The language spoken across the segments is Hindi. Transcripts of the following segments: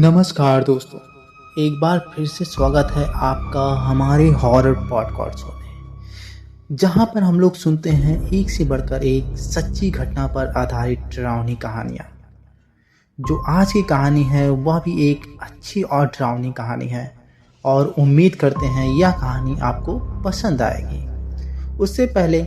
नमस्कार दोस्तों, एक बार फिर से स्वागत है आपका हमारे हॉरर पॉडकास्ट शो में, जहां पर हम लोग सुनते हैं एक से बढ़कर एक सच्ची घटना पर आधारित डरावनी कहानियां। जो आज की कहानी है वह भी एक अच्छी और डरावनी कहानी है और उम्मीद करते हैं यह कहानी आपको पसंद आएगी। उससे पहले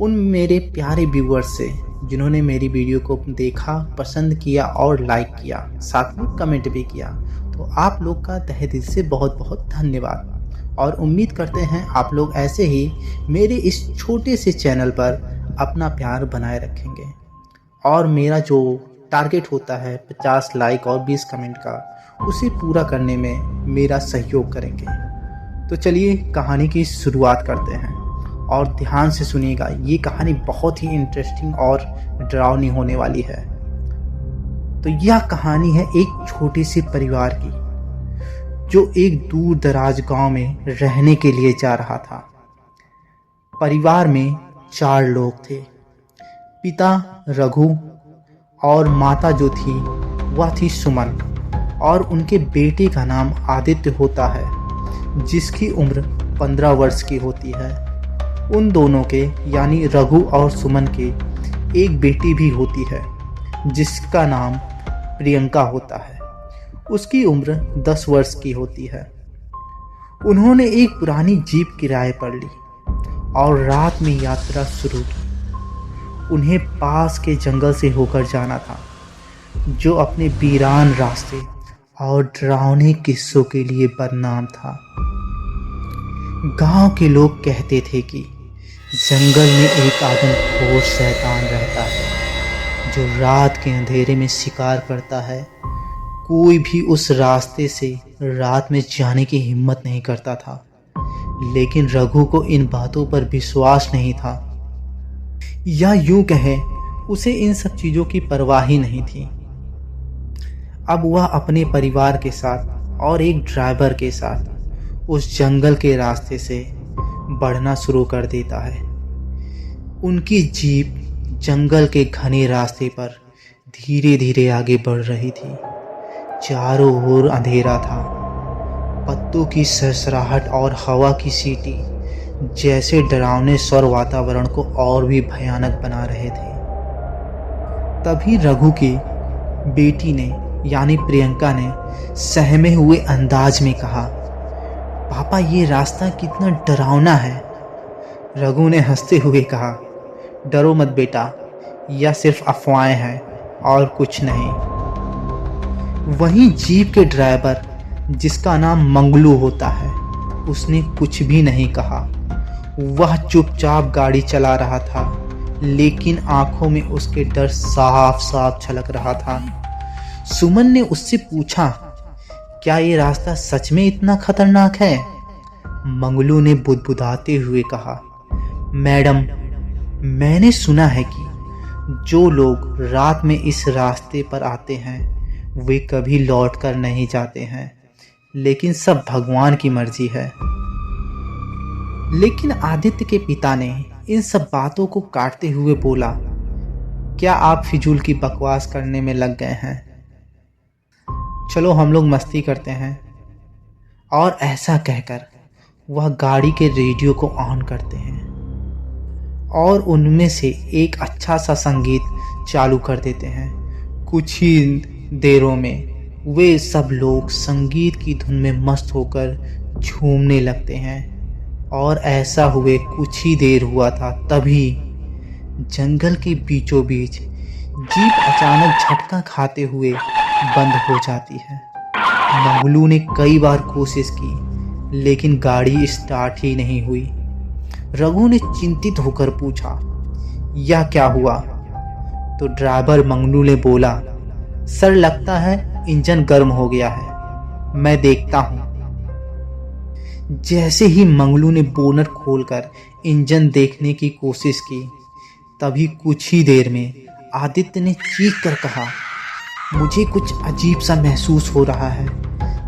उन मेरे प्यारे व्यूअर्स से जिन्होंने मेरी वीडियो को देखा, पसंद किया और लाइक किया, साथ में कमेंट भी किया, तो आप लोग का तहे दिल से बहुत बहुत धन्यवाद। और उम्मीद करते हैं आप लोग ऐसे ही मेरे इस छोटे से चैनल पर अपना प्यार बनाए रखेंगे और मेरा जो टारगेट होता है 50 लाइक और 20 कमेंट का, उसे पूरा करने में मेरा सहयोग करेंगे। तो चलिए कहानी की शुरुआत करते हैं और ध्यान से सुनिएगा। ये कहानी बहुत ही इंटरेस्टिंग और डरावनी होने वाली है। तो यह कहानी है एक छोटे से परिवार की जो एक दूर दराज गांव में रहने के लिए जा रहा था। परिवार में 4 लोग थे। पिता रघु और माता जो थी वह थी सुमन, और उनके बेटे का नाम आदित्य होता है, जिसकी उम्र 15 वर्ष की होती है। उन दोनों के यानी रघु और सुमन के एक बेटी भी होती है जिसका नाम प्रियंका होता है। उसकी उम्र 10 वर्ष की होती है। उन्होंने एक पुरानी जीप किराए पर ली और रात में यात्रा शुरू की। उन्हें पास के जंगल से होकर जाना था, जो अपने वीरान रास्ते और डरावने किस्सों के लिए बदनाम था। गांव के लोग कहते थे कि जंगल में एक आदमखोर शैतान रहता है जो रात के अंधेरे में शिकार करता है। कोई भी उस रास्ते से रात में जाने की हिम्मत नहीं करता था, लेकिन रघु को इन बातों पर विश्वास नहीं था, या यूं कहें उसे इन सब चीज़ों की परवाह ही नहीं थी। अब वह अपने परिवार के साथ और एक ड्राइवर के साथ उस जंगल के रास्ते से बढ़ना शुरू कर देता है। उनकी जीप जंगल के घने रास्ते पर धीरे धीरे आगे बढ़ रही थी। चारों ओर अंधेरा था। पत्तों की सरसराहट और हवा की सीटी जैसे डरावने स्वर वातावरण को और भी भयानक बना रहे थे। तभी रघु की बेटी ने यानी प्रियंका ने सहमे हुए अंदाज में कहा, पापा ये रास्ता कितना डरावना है। रघु ने हंसते हुए कहा, डरो मत बेटा, यह सिर्फ अफवाहें हैं और कुछ नहीं। वहीं जीप के ड्राइवर जिसका नाम मंगलू होता है, उसने कुछ भी नहीं कहा। वह चुपचाप गाड़ी चला रहा था, लेकिन आंखों में उसके डर साफ साफ झलक रहा था। सुमन ने उससे पूछा, क्या ये रास्ता सच में इतना खतरनाक है? मंगलू ने बुदबुदाते हुए कहा, मैडम, मैंने सुना है कि जो लोग रात में इस रास्ते पर आते हैं वे कभी लौट कर नहीं जाते हैं, लेकिन सब भगवान की मर्जी है। लेकिन आदित्य के पिता ने इन सब बातों को काटते हुए बोला, क्या आप फिजूल की बकवास करने में लग गए हैं? चलो हम लोग मस्ती करते हैं। और ऐसा कहकर वह गाड़ी के रेडियो को ऑन करते हैं और उनमें से एक अच्छा सा संगीत चालू कर देते हैं। कुछ ही देरों में वे सब लोग संगीत की धुन में मस्त होकर झूमने लगते हैं। और ऐसा हुए कुछ ही देर हुआ था, तभी जंगल के बीचों बीच जीप अचानक झटका खाते हुए बंद हो जाती है। मंगलू ने कई बार कोशिश की, लेकिन गाड़ी स्टार्ट ही नहीं हुई। रघु ने चिंतित होकर पूछा, यह क्या हुआ? तो ड्राइवर मंगलू ने बोला, सर लगता है इंजन गर्म हो गया है, मैं देखता हूँ। जैसे ही मंगलू ने बोनट खोलकर इंजन देखने की कोशिश की, तभी कुछ ही देर में आदित्य ने चीख कर कहा, मुझे कुछ अजीब सा महसूस हो रहा है,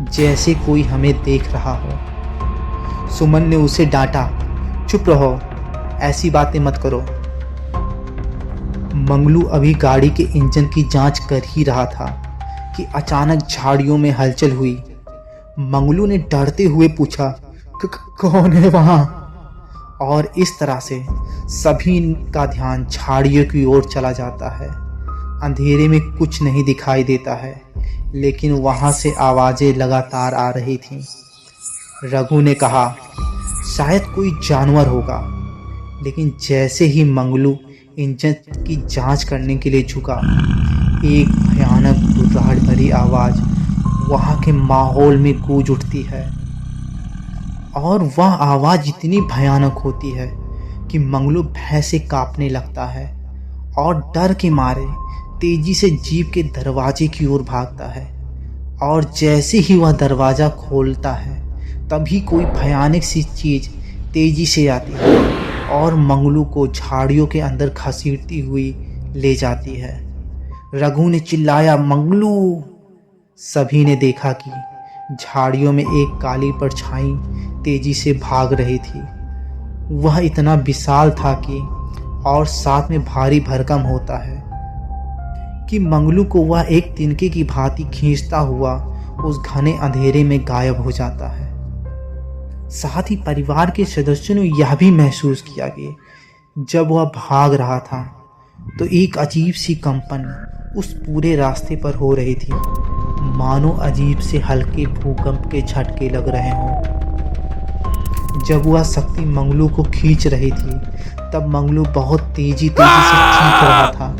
जैसे कोई हमें देख रहा हो। सुमन ने उसे डांटा, चुप रहो, ऐसी बातें मत करो। मंगलू अभी गाड़ी के इंजन की जांच कर ही रहा था कि अचानक झाड़ियों में हलचल हुई। मंगलू ने डरते हुए पूछा, कौन है वहां? और इस तरह से सभी का ध्यान झाड़ियों की ओर चला जाता है। अंधेरे में कुछ नहीं दिखाई देता है, लेकिन वहां से आवाजें लगातार आ रही थीं। रघु ने कहा, शायद कोई जानवर होगा। लेकिन जैसे ही मंगलू इंजन की जांच करने के लिए झुका, एक भयानक गुर्राहट भरी आवाज वहां के माहौल में गूंज उठती है। और वह आवाज इतनी भयानक होती है कि मंगलू भय से कांपने लगता है और डर के मारे तेजी से जीप के दरवाजे की ओर भागता है। और जैसे ही वह दरवाजा खोलता है, तभी कोई भयानक सी चीज तेजी से आती है और मंगलू को झाड़ियों के अंदर घसीटती हुई ले जाती है। रघु ने चिल्लाया, मंगलू! सभी ने देखा कि झाड़ियों में एक काली परछाई तेजी से भाग रही थी। वह इतना विशाल था कि और साथ में भारी भरकम होता है कि मंगलू को वह एक तिनके की भांति खींचता हुआ उस घने अंधेरे में गायब हो जाता है। साथ ही परिवार के सदस्यों ने यह भी महसूस किया कि जब वह भाग रहा था तो एक अजीब सी कंपन उस पूरे रास्ते पर हो रही थी, मानो अजीब से हल्के भूकंप के झटके लग रहे हों। जब वह शक्ति मंगलू को खींच रही थी, तब मंगलू बहुत तेजी से चीख रहा था।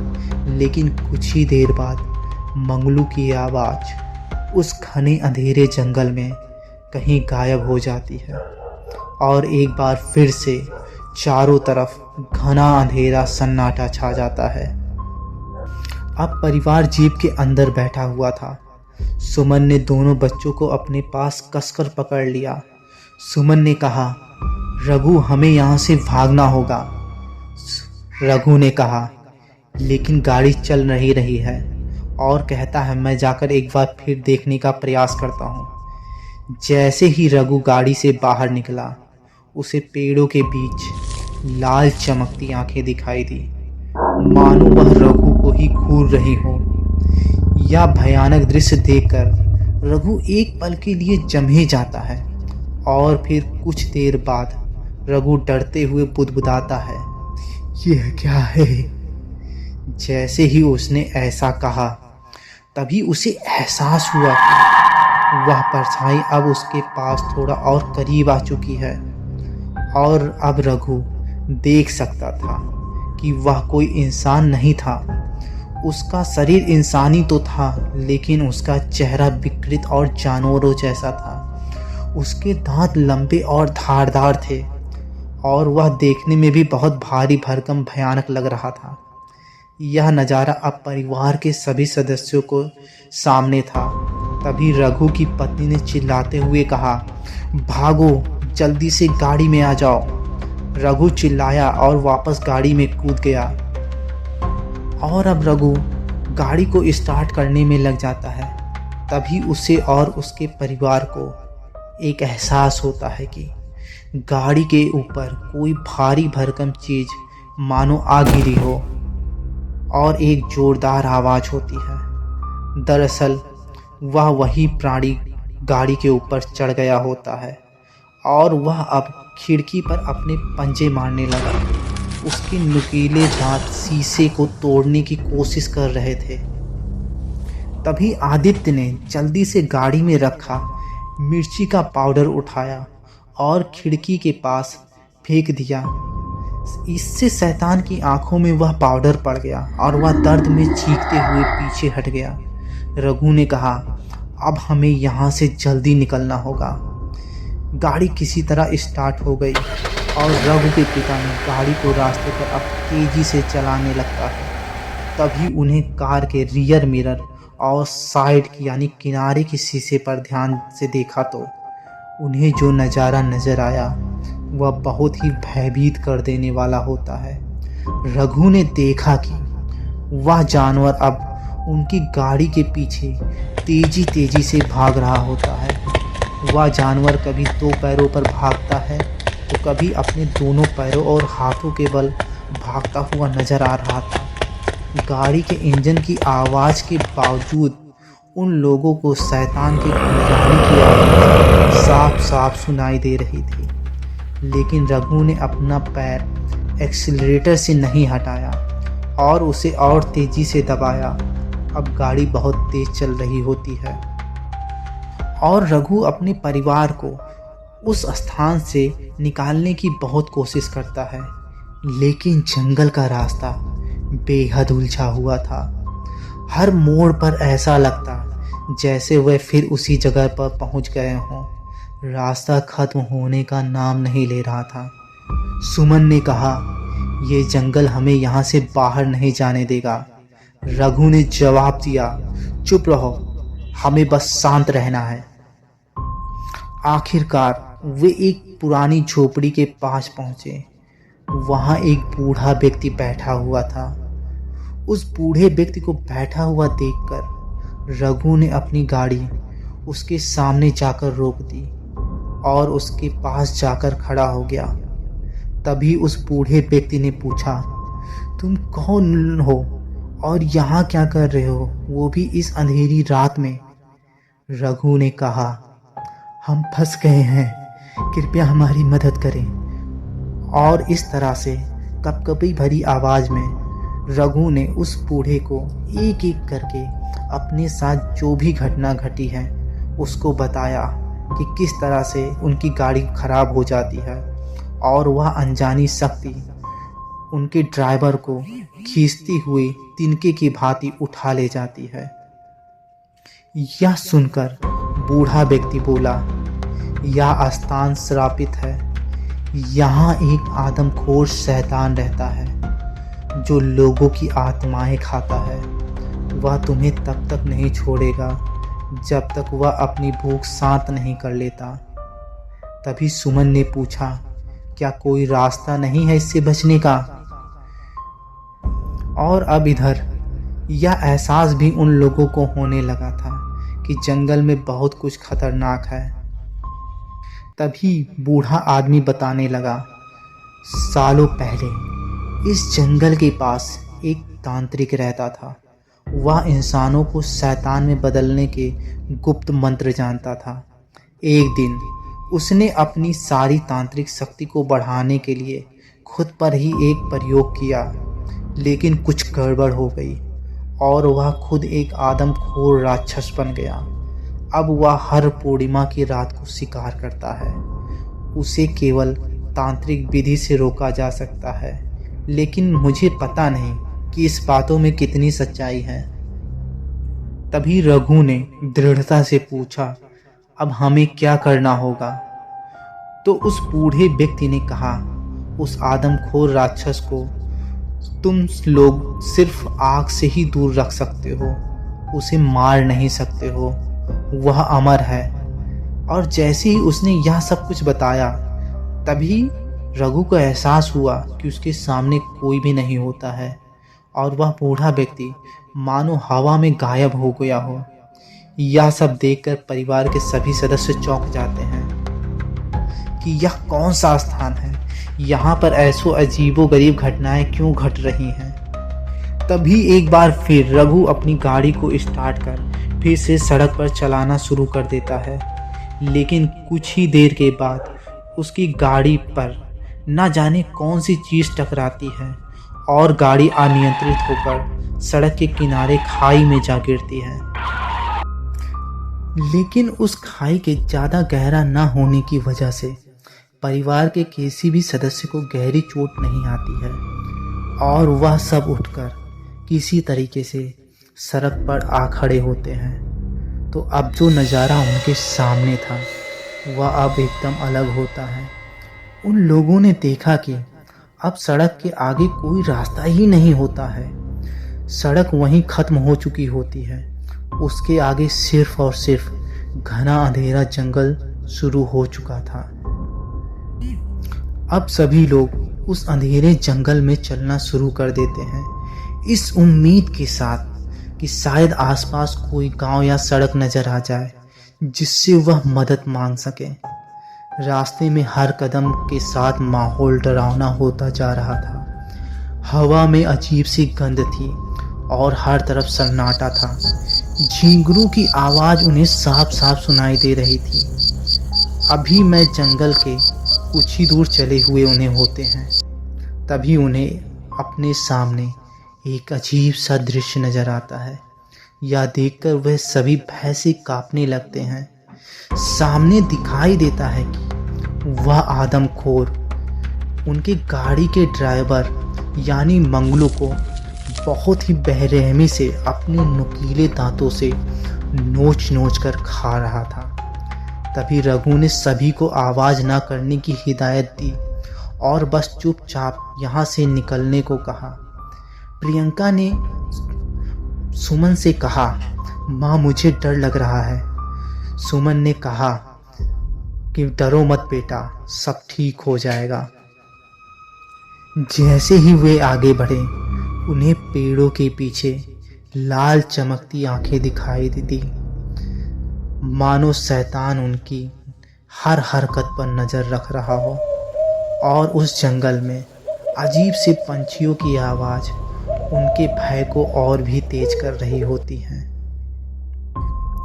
लेकिन कुछ ही देर बाद मंगलू की आवाज उस घने अंधेरे जंगल में कहीं गायब हो जाती है और एक बार फिर से चारों तरफ घना अंधेरा सन्नाटा छा जाता है। अब परिवार जीप के अंदर बैठा हुआ था। सुमन ने दोनों बच्चों को अपने पास कसकर पकड़ लिया। सुमन ने कहा, रघु, हमें यहाँ से भागना होगा। रघु ने कहा, लेकिन गाड़ी चल नहीं रही है और कहता है मैं जाकर एक बार फिर देखने का प्रयास करता हूँ। जैसे ही रघु गाड़ी से बाहर निकला, उसे पेड़ों के बीच लाल चमकती आंखें दिखाई दी, मानो वह रघु को ही घूर रही हो। यह भयानक दृश्य देखकर रघु एक पल के लिए जमे जाता है और फिर कुछ देर बाद रघु डरते हुए बुदबुदाता है, यह क्या है? जैसे ही उसने ऐसा कहा, तभी उसे एहसास हुआ कि वह परछाई अब उसके पास थोड़ा और करीब आ चुकी है और अब रघु देख सकता था कि वह कोई इंसान नहीं था। उसका शरीर इंसानी तो था, लेकिन उसका चेहरा विकृत और जानवरों जैसा था। उसके दांत लंबे और धारदार थे और वह देखने में भी बहुत भारी भरकम भयानक लग रहा था। यह नज़ारा अब परिवार के सभी सदस्यों को सामने था। तभी रघु की पत्नी ने चिल्लाते हुए कहा, भागो, जल्दी से गाड़ी में आ जाओ। रघु चिल्लाया और वापस गाड़ी में कूद गया और अब रघु गाड़ी को स्टार्ट करने में लग जाता है। तभी उसे और उसके परिवार को एक एहसास होता है कि गाड़ी के ऊपर कोई भारी भरकम चीज मानो आ गिरी हो और एक जोरदार आवाज होती है। दरअसल वह वही प्राणी गाड़ी के ऊपर चढ़ गया होता है और वह अब खिड़की पर अपने पंजे मारने लगा। उसके नुकीले दांत शीशे को तोड़ने की कोशिश कर रहे थे। तभी आदित्य ने जल्दी से गाड़ी में रखा मिर्ची का पाउडर उठाया और खिड़की के पास फेंक दिया। इससे शैतान की आंखों में वह पाउडर पड़ गया और वह दर्द में चीखते हुए पीछे हट गया। रघु ने कहा, अब हमें यहाँ से जल्दी निकलना होगा। गाड़ी किसी तरह स्टार्ट हो गई और रघु के पिता ने गाड़ी को रास्ते पर अब तेजी से चलाने लगता है। तभी उन्हें कार के रियर मिरर और साइड की यानी किनारे के शीशे पर ध्यान से देखा तो उन्हें जो नज़ारा नज़र आया वह बहुत ही भयभीत कर देने वाला होता है। रघु ने देखा कि वह जानवर अब उनकी गाड़ी के पीछे तेजी तेजी से भाग रहा होता है। वह जानवर कभी दो पैरों पर भागता है तो कभी अपने दोनों पैरों और हाथों के बल भागता हुआ नजर आ रहा था। गाड़ी के इंजन की आवाज़ के बावजूद उन लोगों को शैतान के गुमराने की आवाज़ साफ साफ सुनाई दे रही थी। लेकिन रघु ने अपना पैर एक्सीलरेटर से नहीं हटाया और उसे और तेजी से दबाया। अब गाड़ी बहुत तेज चल रही होती है और रघु अपने परिवार को उस स्थान से निकालने की बहुत कोशिश करता है, लेकिन जंगल का रास्ता बेहद उलझा हुआ था। हर मोड़ पर ऐसा लगता जैसे वह फिर उसी जगह पर पहुंच गए हों। रास्ता खत्म होने का नाम नहीं ले रहा था। सुमन ने कहा, ये जंगल हमें यहाँ से बाहर नहीं जाने देगा। रघु ने जवाब दिया, चुप रहो, हमें बस शांत रहना है। आखिरकार वे एक पुरानी झोपड़ी के पास पहुंचे। वहां एक बूढ़ा व्यक्ति बैठा हुआ था। उस बूढ़े व्यक्ति को बैठा हुआ देखकर रघु ने अपनी गाड़ी उसके सामने जाकर रोक दी और उसके पास जाकर खड़ा हो गया। तभी उस बूढ़े व्यक्ति ने पूछा, तुम कौन हो और यहाँ क्या कर रहे हो, वो भी इस अंधेरी रात में? रघु ने कहा, हम फंस गए हैं, कृपया हमारी मदद करें। और इस तरह से कपकपी भरी आवाज़ में रघु ने उस बूढ़े को एक एक करके अपने साथ जो भी घटना घटी है उसको बताया कि किस तरह से उनकी गाड़ी खराब हो जाती है और वह अनजानी शक्ति उनके ड्राइवर को खींचती हुई तिनके की भांति उठा ले जाती है। यह सुनकर बूढ़ा व्यक्ति बोला, यह स्थान श्रापित है। यहाँ एक आदमखोर शैतान रहता है जो लोगों की आत्माएं खाता है। वह तुम्हें तब तक नहीं छोड़ेगा जब तक वह अपनी भूख शांत नहीं कर लेता। तभी सुमन ने पूछा, क्या कोई रास्ता नहीं है इससे बचने का? और अब इधर यह एहसास भी उन लोगों को होने लगा था कि जंगल में बहुत कुछ खतरनाक है। तभी बूढ़ा आदमी बताने लगा, सालों पहले इस जंगल के पास एक तांत्रिक रहता था। वह इंसानों को शैतान में बदलने के गुप्त मंत्र जानता था। एक दिन उसने अपनी सारी तांत्रिक शक्ति को बढ़ाने के लिए खुद पर ही एक प्रयोग किया, लेकिन कुछ गड़बड़ हो गई और वह खुद एक आदमखोर राक्षस बन गया। अब वह हर पूर्णिमा की रात को शिकार करता है। उसे केवल तांत्रिक विधि से रोका जा सकता है, लेकिन मुझे पता नहीं कि इस बातों में कितनी सच्चाई है। तभी रघु ने दृढ़ता से पूछा, अब हमें क्या करना होगा? तो उस बूढ़े व्यक्ति ने कहा, उस आदमखोर राक्षस को तुम लोग सिर्फ आग से ही दूर रख सकते हो, उसे मार नहीं सकते हो, वह अमर है। और जैसे ही उसने यह सब कुछ बताया, तभी रघु को एहसास हुआ कि उसके सामने कोई भी नहीं होता है और वह बूढ़ा व्यक्ति मानो हवा में गायब हो गया हो। यह सब देखकर परिवार के सभी सदस्य चौंक जाते हैं कि यह कौन सा स्थान है, यहाँ पर ऐसो अजीबोगरीब घटनाएं क्यों घट रही हैं। तभी एक बार फिर रघु अपनी गाड़ी को स्टार्ट कर फिर से सड़क पर चलाना शुरू कर देता है, लेकिन कुछ ही देर के बाद उसकी गाड़ी पर न जाने कौन सी चीज़ टकराती है और गाड़ी अनियंत्रित होकर सड़क के किनारे खाई में जा गिरती है। लेकिन उस खाई के ज़्यादा गहरा न होने की वजह से परिवार के किसी भी सदस्य को गहरी चोट नहीं आती है और वह सब उठकर किसी तरीके से सड़क पर आ खड़े होते हैं। तो अब जो नज़ारा उनके सामने था वह अब एकदम अलग होता है। उन लोगों ने देखा कि अब सड़क के आगे कोई रास्ता ही नहीं होता है। सड़क वहीं ख़त्म हो चुकी होती है। उसके आगे सिर्फ और सिर्फ घना अंधेरा जंगल शुरू हो चुका था। अब सभी लोग उस अंधेरे जंगल में चलना शुरू कर देते हैं, इस उम्मीद के साथ कि शायद आसपास कोई गांव या सड़क नजर आ जाए जिससे वह मदद मांग सके। रास्ते में हर कदम के साथ माहौल डरावना होता जा रहा था। हवा में अजीब सी गंध थी और हर तरफ सन्नाटा था। झींगरों की आवाज़ उन्हें साफ साफ सुनाई दे रही थी। अभी मैं जंगल के कुछ ही दूर चले हुए उन्हें होते हैं, तभी उन्हें अपने सामने एक अजीब सा दृश्य नजर आता है। यह देखकर वह सभी भय से कांपने लगते हैं। सामने दिखाई देता है कि वह आदमखोर उनके गाड़ी के ड्राइवर यानी मंगलू को बहुत ही बेरहमी से अपने नुकीले दांतों से नोच नोच कर खा रहा था। तभी रघु ने सभी को आवाज न करने की हिदायत दी और बस चुपचाप यहाँ से निकलने को कहा। प्रियंका ने सुमन से कहा, माँ मुझे डर लग रहा है। सुमन ने कहा कि डरो मत बेटा, सब ठीक हो जाएगा। जैसे ही वे आगे बढ़े, उन्हें पेड़ों के पीछे लाल चमकती आंखें दिखाई दी, मानो शैतान उनकी हर हरकत पर नजर रख रहा हो। और उस जंगल में अजीब से पंछियों की आवाज उनके भय को और भी तेज कर रही होती है।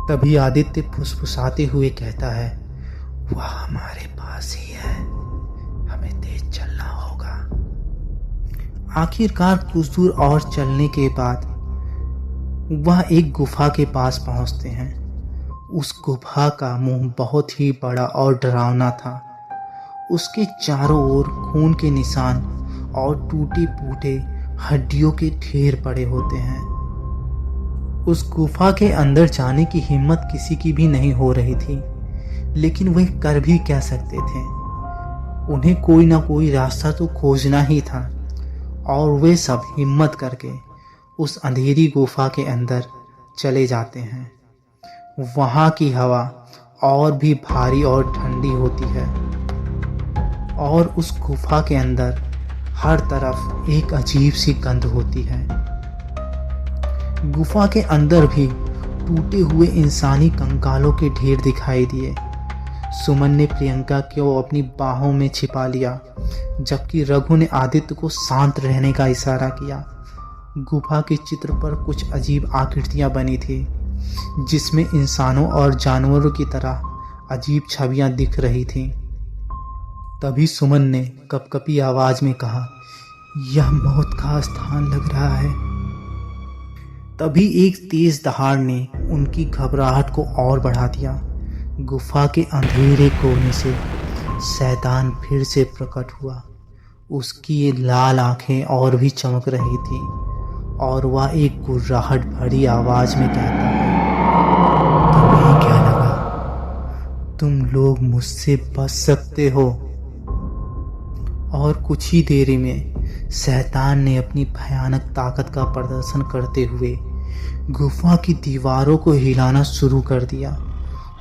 तभी आदित्य फुसफुसाते हुए कहता है, वह हमारे पास ही है, हमें तेज चलना होगा। आखिरकार कुछ दूर और चलने के बाद वह एक गुफा के पास पहुंचते हैं। उस गुफा का मुंह बहुत ही बड़ा और डरावना था। उसके चारों ओर खून के निशान और टूटे फूटे हड्डियों के ढेर पड़े होते हैं। उस गुफा के अंदर जाने की हिम्मत किसी की भी नहीं हो रही थी, लेकिन वे कर भी क्या सकते थे। उन्हें कोई ना कोई रास्ता तो खोजना ही था और वे सब हिम्मत करके उस अंधेरी गुफा के अंदर चले जाते हैं। वहाँ की हवा और भी भारी और ठंडी होती है और उस गुफा के अंदर हर तरफ एक अजीब सी गंध होती है। गुफा के अंदर भी टूटे हुए इंसानी कंकालों के ढेर दिखाई दिए। सुमन ने प्रियंका को अपनी बाहों में छिपा लिया, जबकि रघु ने आदित्य को शांत रहने का इशारा किया। गुफा के चित्र पर कुछ अजीब आकृतियां बनी थी, जिसमें इंसानों और जानवरों की तरह अजीब छवियां दिख रही थीं। तभी सुमन ने कपकपी आवाज में कहा, यह मौत का स्थान लग रहा है। तभी एक तेज दहाड़ ने उनकी घबराहट को और बढ़ा दिया। गुफा के अंधेरे कोने से शैतान फिर से प्रकट हुआ। उसकी ये लाल आंखें और भी चमक रही थीं और वह एक गुर्राहट भरी आवाज में कहता है, तुम्हें क्या लगा तुम लोग मुझसे बच सकते हो? और कुछ ही देरी में शैतान ने अपनी भयानक ताकत का प्रदर्शन करते हुए गुफा की दीवारों को हिलाना शुरू कर दिया।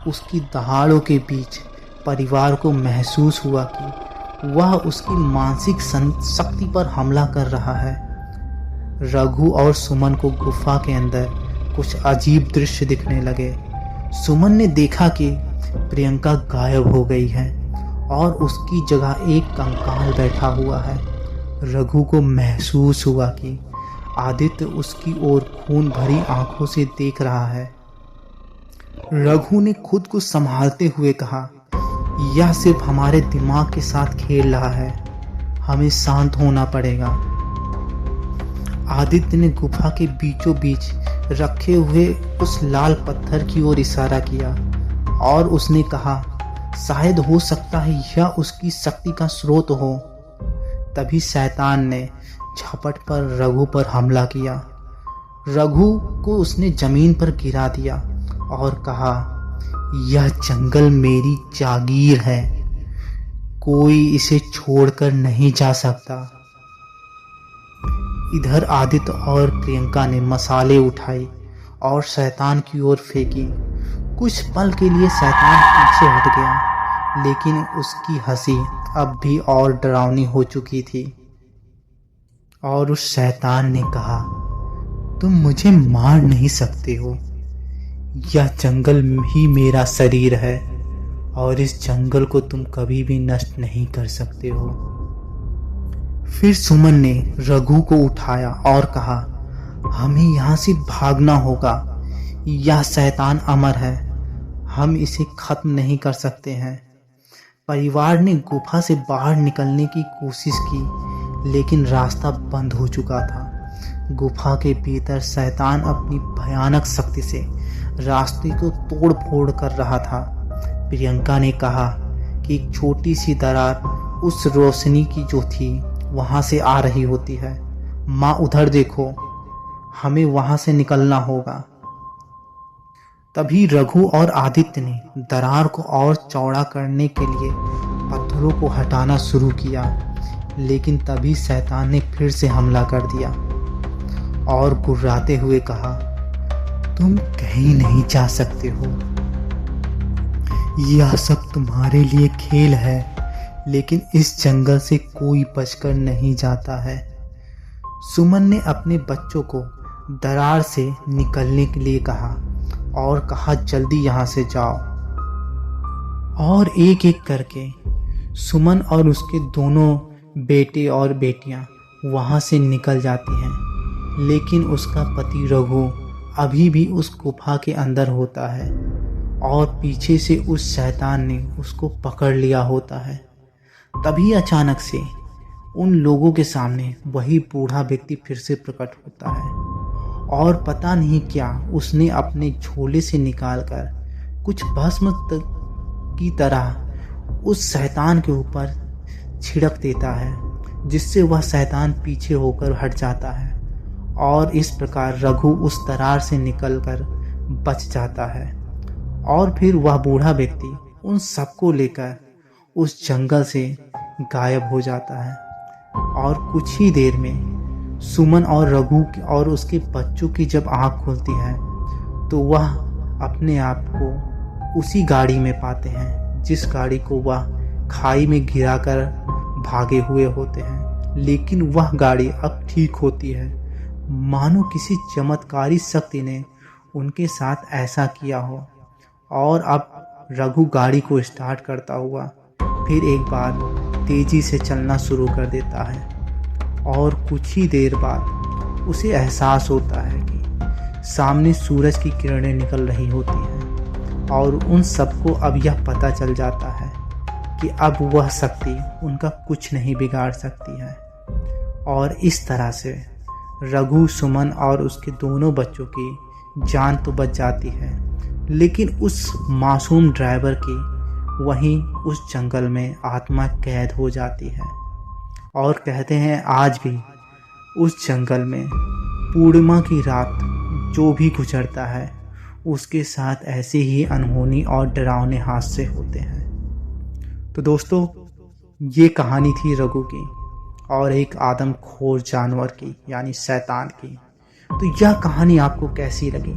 उसकी दहाड़ों के बीच परिवार को महसूस हुआ कि वह उसकी मानसिक शक्ति पर हमला कर रहा है। रघु और सुमन को गुफा के अंदर कुछ अजीब दृश्य दिखने लगे। सुमन ने देखा कि प्रियंका गायब हो गई है और उसकी जगह एक कंकाल बैठा हुआ है। रघु को महसूस हुआ कि आदित्य उसकी ओर खून भरी आंखों से देख रहा है। रघु ने खुद को संभालते हुए कहा, यह सिर्फ हमारे दिमाग के साथ खेल रहा है, हमें शांत होना पड़ेगा। आदित्य ने गुफा के बीचों बीच रखे हुए उस लाल पत्थर की ओर इशारा किया और उसने कहा, शायद हो सकता है यह उसकी शक्ति का स्रोत हो। तभी शैतान ने झपट पर रघु पर हमला किया। रघु को उसने जमीन पर गिरा दिया और कहा, यह जंगल मेरी जागीर है, कोई इसे छोड़कर नहीं जा सकता। इधर आदित्य और प्रियंका ने मसाले उठाई और शैतान की ओर फेंकी। कुछ पल के लिए शैतान पीछे हट गया, लेकिन उसकी हंसी अब भी और डरावनी हो चुकी थी और उस शैतान ने कहा, तुम मुझे मार नहीं सकते हो, यह जंगल ही मेरा शरीर है और इस जंगल को तुम कभी भी नष्ट नहीं कर सकते हो। फिर सुमन ने रघु को उठाया और कहा, हमें यहाँ से भागना होगा, यह शैतान अमर है, हम इसे खत्म नहीं कर सकते हैं। परिवार ने गुफा से बाहर निकलने की कोशिश की, लेकिन रास्ता बंद हो चुका था। गुफा के भीतर शैतान अपनी भयानक शक्ति से रास्ते को तोड़ फोड़ कर रहा था। प्रियंका ने कहा कि एक छोटी सी दरार उस रोशनी की जो थी वहां से आ रही होती है। माँ उधर देखो, हमें वहां से निकलना होगा। तभी रघु और आदित्य ने दरार को और चौड़ा करने के लिए पत्थरों को हटाना शुरू किया, लेकिन तभी शैतान ने फिर से हमला कर दिया और गुर्राते हुए कहा, तुम कहीं नहीं जा सकते हो। यह सब तुम्हारे लिए खेल है, लेकिन इस जंगल से कोई बचकर नहीं जाता है। सुमन ने अपने बच्चों को दरार से निकलने के लिए कहा और कहा, जल्दी यहाँ से जाओ। और एक एक करके सुमन और उसके दोनों बेटे और बेटियां वहाँ से निकल जाती हैं, लेकिन उसका पति रघु अभी भी उस गुफा के अंदर होता है और पीछे से उस शैतान ने उसको पकड़ लिया होता है। तभी अचानक से उन लोगों के सामने वही बूढ़ा व्यक्ति फिर से प्रकट होता है और पता नहीं क्या उसने अपने झोले से निकालकर कुछ भस्म की तरह उस शैतान के ऊपर छिड़क देता है, जिससे वह शैतान पीछे होकर हट जाता है और इस प्रकार रघु उस दरार से निकलकर बच जाता है। और फिर वह बूढ़ा व्यक्ति उन सबको लेकर उस जंगल से गायब हो जाता है और कुछ ही देर में सुमन और रघु और उसके बच्चों की जब आँख खुलती है तो वह अपने आप को उसी गाड़ी में पाते हैं जिस गाड़ी को वह खाई में गिराकर भागे हुए होते हैं। लेकिन वह गाड़ी अब ठीक होती है, मानो किसी चमत्कारी शक्ति ने उनके साथ ऐसा किया हो। और अब रघु गाड़ी को स्टार्ट करता हुआ फिर एक बार तेजी से चलना शुरू कर देता है और कुछ ही देर बाद उसे एहसास होता है कि सामने सूरज की किरणें निकल रही होती हैं और उन सबको अब यह पता चल जाता है कि अब वह शक्ति उनका कुछ नहीं बिगाड़ सकती है। और इस तरह से रघु, सुमन और उसके दोनों बच्चों की जान तो बच जाती है, लेकिन उस मासूम ड्राइवर की वहीं उस जंगल में आत्मा कैद हो जाती है। और कहते हैं आज भी उस जंगल में पूर्णिमा की रात जो भी गुजरता है उसके साथ ऐसे ही अनहोनी और डरावने हादसे होते हैं। तो दोस्तों, ये कहानी थी रघु की और एक आदमखोर जानवर की यानी शैतान की। तो यह कहानी आपको कैसी लगी?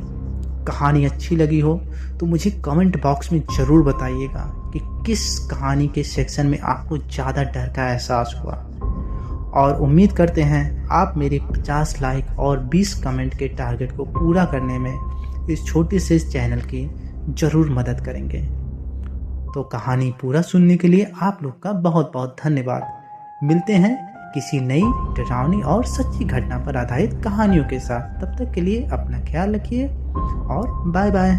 कहानी अच्छी लगी हो तो मुझे कमेंट बॉक्स में ज़रूर बताइएगा कि किस कहानी के सेक्शन में आपको ज़्यादा डर का एहसास हुआ। और उम्मीद करते हैं आप मेरे 50 लाइक और 20 कमेंट के टारगेट को पूरा करने में इस छोटे से चैनल की ज़रूर मदद करेंगे। तो कहानी पूरा सुनने के लिए आप लोग का बहुत बहुत धन्यवाद। मिलते हैं किसी नई डरावनी और सच्ची घटना पर आधारित कहानियों के साथ। तब तक के लिए अपना ख्याल रखिए और बाय बाय।